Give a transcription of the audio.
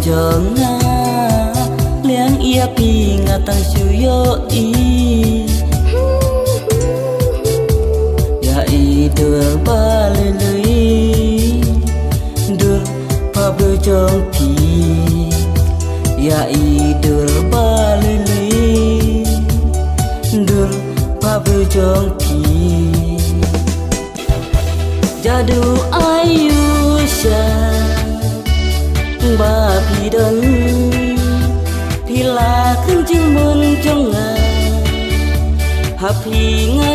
chong nga liang ia pi nga tang su yo i ya i dur ba le lui dur pa bu chong pi ya i dur ba le lui dur pa bu chong pi jadu ayusha ba pi don pi la khun jing mun jong nga ha pi nga